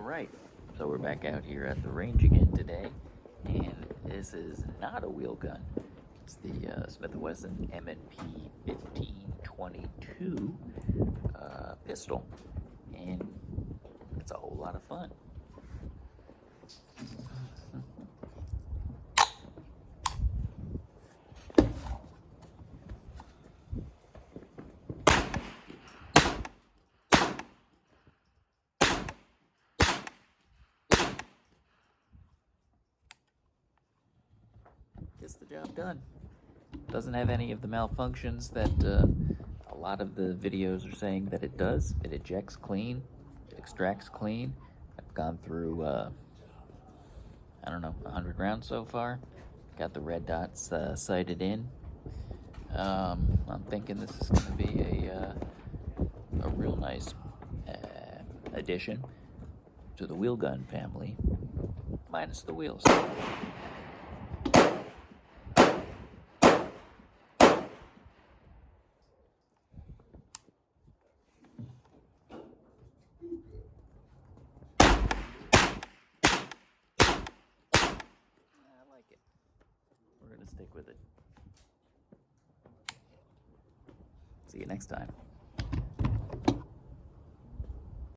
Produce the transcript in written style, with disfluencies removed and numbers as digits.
Alright, so we're back out here at the range again today, and this is not a wheel gun. It's the Smith & Wesson M&P 1522 pistol, and it's a whole lot of fun. Gets the job done. Doesn't have any of the malfunctions that a lot of the videos are saying that it does. It ejects clean, it extracts clean. I've gone through, I don't know, 100 rounds so far. Got the red dots sighted in. I'm thinking this is going to be a real nice addition to the wheel gun family, minus the wheels. I like it. We're going to stick with it. See you next time.